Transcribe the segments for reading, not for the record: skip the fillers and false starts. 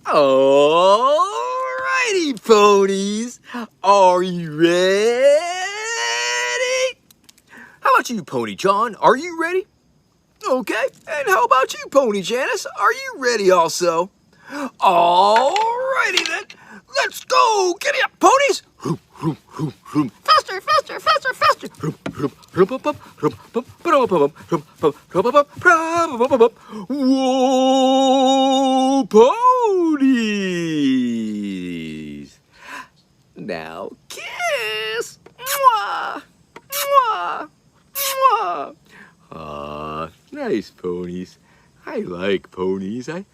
Alrighty, ponies. Are you ready? How about you, Pony John? Are you ready? Okay. And how about you, Pony Janice? Are you ready also? Alrighty then. Let's go. Giddy up, ponies. Faster, faster, faster, faster. Whoa, ponies. Now kiss. Mwah, mwah, mwah. Aw, nice ponies. I like ponies. I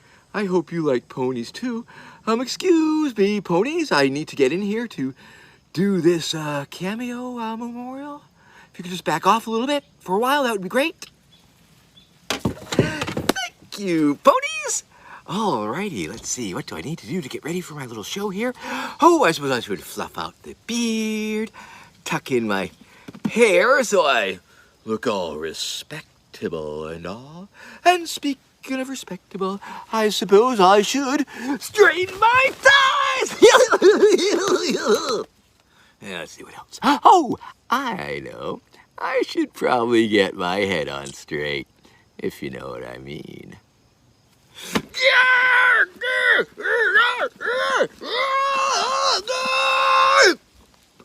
hope you like ponies too. Excuse me, ponies. I need to get in here to do this cameo memorial. If you could just back off a little bit for a while, that would be great. Thank you, ponies. Alrighty, let's see. What do I need to do to get ready for my little show here? Oh, I suppose I should fluff out the beard, tuck in my hair so I look all respectable and all. And speaking of respectable, I suppose I should straighten my ties. Yeah, let's see what else. Oh, I know. I should probably get my head on straight, if you know what I mean.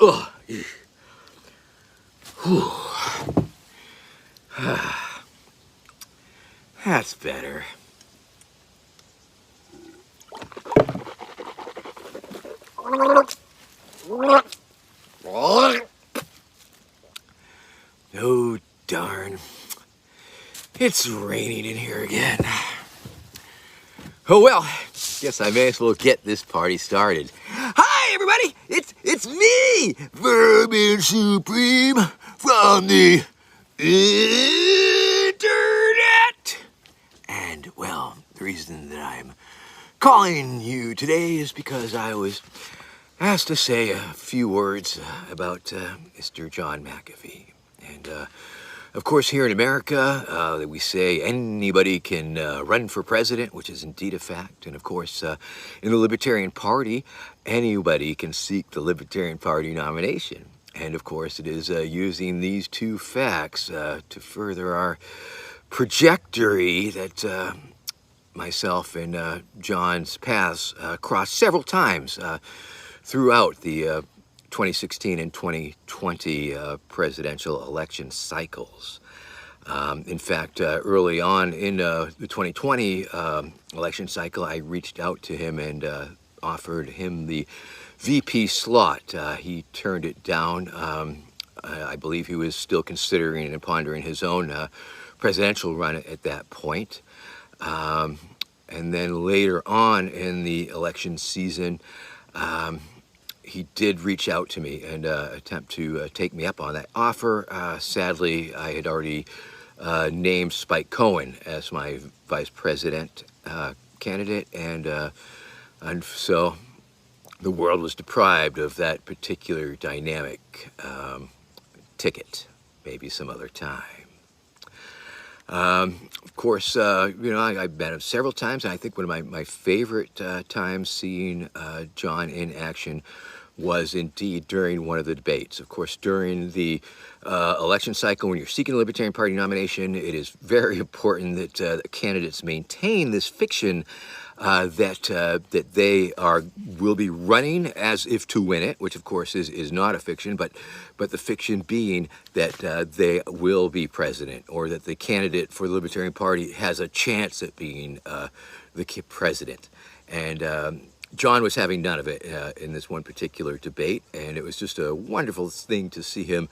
Oh, that's better. Oh, darn. It's raining in here again. Oh, well, guess I may as well get this party started. Hi, everybody! It's me, Vermin Supreme, from the internet. And, well, the reason that I'm calling you today is because I was asked to say a few words about Mr. John Mcafee. And, of course, here in America, we say anybody can run for president, which is indeed a fact. And, of course, in the Libertarian Party, anybody can seek the Libertarian Party nomination. And, of course, it is using these two facts to further our trajectory that myself and John's paths crossed several times throughout the 2016 and 2020 presidential election cycles. In fact, early on in the 2020 election cycle, I reached out to him and offered him the VP slot. He turned it down. I believe he was still considering and pondering his own presidential run at that point. And then later on in the election season, he did reach out to me and attempt to take me up on that offer. Sadly, I had already named Spike Cohen as my vice president candidate, and so the world was deprived of that particular dynamic ticket, maybe some other time. Of course, you know, I've met him several times, and I think one of my favorite times seeing John in action was indeed during one of the debates. Of course, during the election cycle, when you're seeking a Libertarian Party nomination, it is very important that the candidates maintain this fiction that they will be running as if to win it, which of course is not a fiction, but the fiction being that they will be president, or that the candidate for the Libertarian Party has a chance at being the president. And John was having none of it in this one particular debate, and it was just a wonderful thing to see him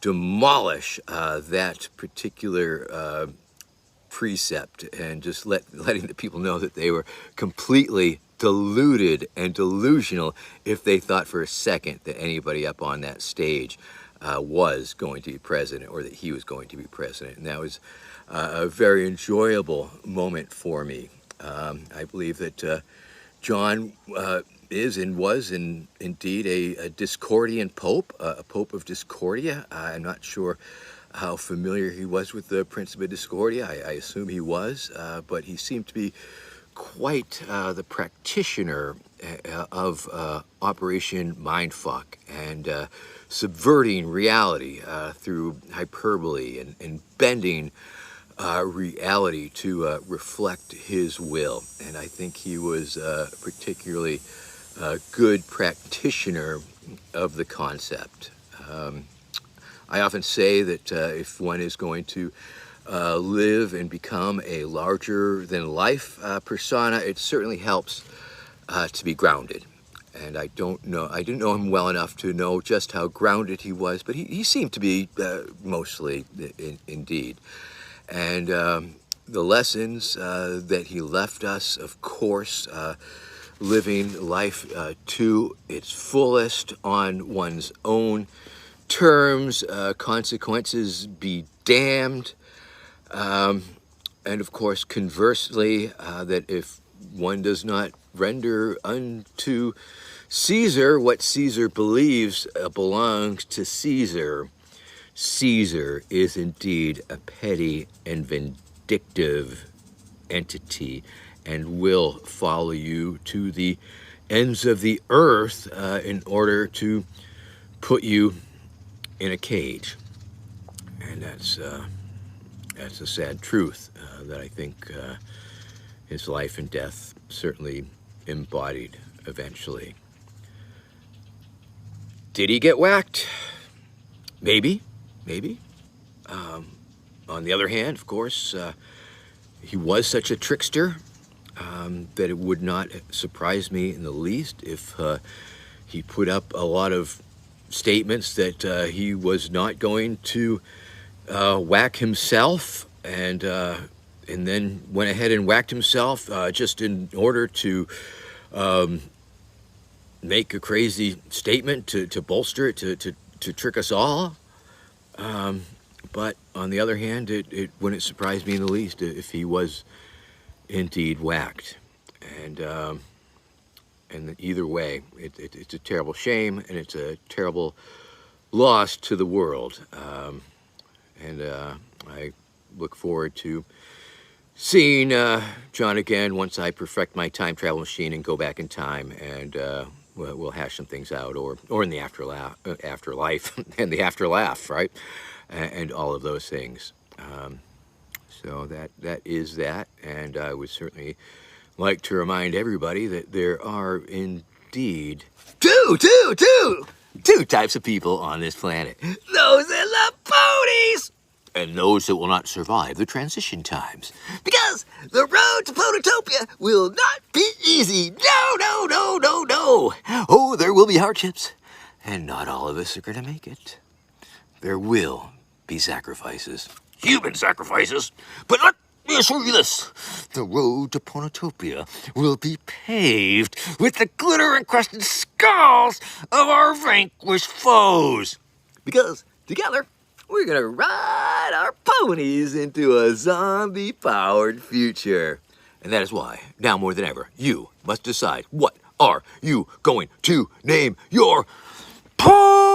demolish that particular precept and just letting the people know that they were completely deluded and delusional if they thought for a second that anybody up on that stage was going to be president, or that he was going to be president. And that was a very enjoyable moment for me. I believe that John is and was indeed a Discordian pope, a pope of Discordia. I'm not sure how familiar he was with the Principle of Discordia. I assume he was, but he seemed to be quite the practitioner of Operation Mindfuck and subverting reality through hyperbole and bending reality to reflect his will. And I think he was a particularly good practitioner of the concept. I often say that if one is going to live and become a larger than life persona, it certainly helps to be grounded. And I didn't know him well enough to know just how grounded he was, but he seemed to be mostly indeed. And the lessons that he left us, of course, living life to its fullest on one's own terms, consequences be damned. And of course, conversely, that if one does not render unto Caesar what Caesar believes belongs to Caesar, Caesar is indeed a petty and vindictive entity and will follow you to the ends of the earth in order to put you in a cage. And that's a sad truth that I think his life and death certainly embodied eventually. Did he get whacked? Maybe. On the other hand, of course, he was such a trickster that it would not surprise me in the least if he put up a lot of statements that he was not going to whack himself, and then went ahead and whacked himself just in order to make a crazy statement to bolster it, to trick us all. But on the other hand, it wouldn't surprise me in the least if he was indeed whacked. And either way, it's a terrible shame, and it's a terrible loss to the world. And I look forward to seeing John again once I perfect my time travel machine and go back in time, and we'll hash some things out, or in the afterlife, and the afterlaugh, right? And all of those things. So that is that, and I would certainly like to remind everybody that there are indeed two types of people on this planet. Those that love ponies and those that will not survive the transition times. Because the road to Ponotopia will not be easy. No. Oh, there will be hardships, and not all of us are going to make it. There will be sacrifices. Human sacrifices. But let me assure you this. The road to Ponotopia will be paved with the glitter-encrusted skulls of our vanquished foes. Because together, we're going to ride our ponies into a zombie-powered future. And that is why, now more than ever, you must decide, what are you going to name your pony?